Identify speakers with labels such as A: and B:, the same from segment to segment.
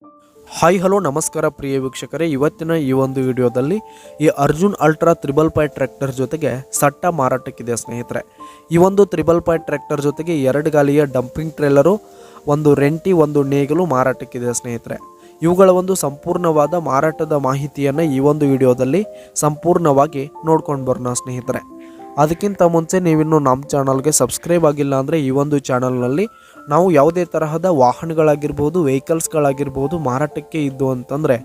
A: Hi hello ನಮಸ್ಕಾರ ಪ್ರಿಯ ವೀಕ್ಷಕರೇ, ಇವತ್ತಿನ ಈ ಒಂದು ವಿಡಿಯೋದಲ್ಲಿ ಈ ಅರ್ಜುನ್ ಅಲ್ಟ್ರಾ 555 ಟ್ರ್ಯಾಕ್ಟರ್ ಜೊತೆಗೆ ಸಟ್ಟ ಮಾರಾಟಕ್ಕಿದೆ ಸ್ನೇಹಿತರೆ. ಈ ಒಂದು 555 ಟ್ರ್ಯಾಕ್ಟರ್ ಜೊತೆಗೆ 2 ಗಾಲಿಯ ಡಂಪಿಂಗ್ ಟ್ರೇಲರು, ಒಂದು ರೆಂಟಿ, ಒಂದು ನೇಗಿಲು ಮಾರಾಟಕ್ಕಿದೆ ಸ್ನೇಹಿತರೆ. ಇವುಗಳ ಒಂದು ಸಂಪೂರ್ಣವಾದ ಮಾರಾಟದ ಮಾಹಿತಿಯನ್ನು ಈ ಒಂದು ವಿಡಿಯೋದಲ್ಲಿ ಸಂಪೂರ್ಣವಾಗಿ ನೋಡ್ಕೊಂಡು ಬರೋಣ ಸ್ನೇಹಿತರೆ. ಅದಕ್ಕಿಂತ ಮುಂಚೆ ನೀವಿನ್ನು ನಮ್ಮ ಚಾನಲ್ಗೆ ಸಬ್ಸ್ಕ್ರೈಬ್ ಆಗಿಲ್ಲ ಅಂದರೆ ಈ ಒಂದು ಚಾನಲ್ನಲ್ಲಿ ನಾವು ಯಾವುದೇ ತರಹದ ವಾಹನಗಳಾಗಿರ್ಬೋದು, ವೆಹಿಕಲ್ಸ್ಗಳಾಗಿರ್ಬೋದು ಮಾರಾಟಕ್ಕೆ ಇದ್ದು ಅಂತಂದರೆ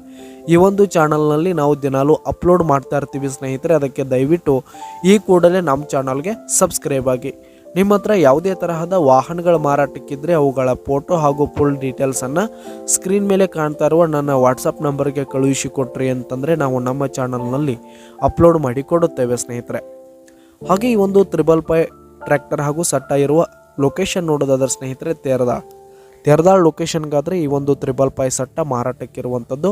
A: ಈ ಒಂದು ಚಾನಲ್ನಲ್ಲಿ ನಾವು ದಿನಾಲೂ ಅಪ್ಲೋಡ್ ಮಾಡ್ತಾ ಇರ್ತೀವಿ ಸ್ನೇಹಿತರೆ. ಅದಕ್ಕೆ ದಯವಿಟ್ಟು ಈ ಕೂಡಲೇ ನಮ್ಮ ಚಾನಲ್ಗೆ ಸಬ್ಸ್ಕ್ರೈಬ್ ಆಗಿ. ನಿಮ್ಮ ಹತ್ರ ಯಾವುದೇ ತರಹದ ವಾಹನಗಳ ಮಾರಾಟಕ್ಕಿದ್ದರೆ ಅವುಗಳ ಫೋಟೋ ಹಾಗೂ ಫುಲ್ ಡೀಟೇಲ್ಸನ್ನು ಸ್ಕ್ರೀನ್ ಮೇಲೆ ಕಾಣ್ತಾ ಇರುವ ನನ್ನ ವಾಟ್ಸಪ್ ನಂಬರ್ಗೆ ಕಳುಹಿಸಿಕೊಟ್ರಿ ಅಂತಂದರೆ ನಾವು ನಮ್ಮ ಚಾನಲ್ನಲ್ಲಿ ಅಪ್ಲೋಡ್ ಮಾಡಿ ಕೊಡುತ್ತೇವೆ ಸ್ನೇಹಿತರೆ. ಹಾಗೆ ಈ ಒಂದು 555 ಟ್ರ್ಯಾಕ್ಟರ್ ಹಾಗೂ ಸಟ್ಟ ಇರುವ ಲೊಕೇಶನ್ ನೋಡೋದಾದ್ರೆ ಸ್ನೇಹಿತರೆ ತೆರದಾಳ್ ಲೊಕೇಶನ್ಗಾದರೆ ಈ ಒಂದು 555 ಸಟ್ಟ ಮಾರಾಟಕ್ಕಿರುವಂಥದ್ದು.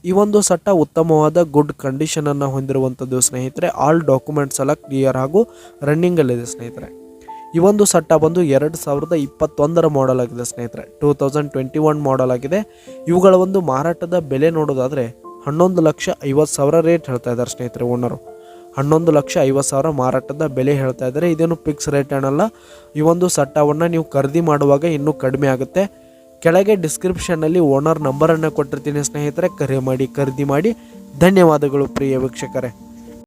A: ಈ ಒಂದು ಸಟ್ಟ ಉತ್ತಮವಾದ ಗುಡ್ ಕಂಡೀಷನನ್ನು ಹೊಂದಿರುವಂಥದ್ದು ಸ್ನೇಹಿತರೆ. ಆಲ್ ಡಾಕ್ಯುಮೆಂಟ್ಸ್ ಎಲ್ಲ ಕ್ಲಿಯರ್ ಹಾಗೂ ರನ್ನಿಂಗಲ್ಲಿದೆ ಸ್ನೇಹಿತರೆ. ಈ ಒಂದು ಸಟ್ಟ ಬಂದು 2021 ಮಾಡಲ್ ಆಗಿದೆ ಸ್ನೇಹಿತರೆ. 2021 ಮಾಡಲ್ ಆಗಿದೆ. ಇವುಗಳ ಒಂದು ಮಾರಾಟದ ಬೆಲೆ ನೋಡೋದಾದರೆ 11,50,000 ರೇಟ್ ಹೇಳ್ತಾ ಇದ್ದಾರೆ ಸ್ನೇಹಿತರೆ ಓನರು. 11,50,000 ಮಾರಾಟದ ಬೆಲೆ ಹೇಳ್ತಾ ಇದ್ದಾರೆ. ಇದೇನು ಫಿಕ್ಸ್ ರೇಟ್ ಏನಲ್ಲ. ಈ ಒಂದು ಸಟ್ಟವನ್ನು ನೀವು ಖರೀದಿ ಮಾಡುವಾಗ ಇನ್ನೂ ಕಡಿಮೆ ಆಗುತ್ತೆ. ಕೆಳಗೆ ಡಿಸ್ಕ್ರಿಪ್ಷನ್ನಲ್ಲಿ ಓನರ್ ನಂಬರನ್ನು ಕೊಟ್ಟಿರ್ತೀನಿ ಸ್ನೇಹಿತರೆ. ಕರೆ ಮಾಡಿ ಖರೀದಿ ಮಾಡಿ. ಧನ್ಯವಾದಗಳು ಪ್ರಿಯ ವೀಕ್ಷಕರೇ.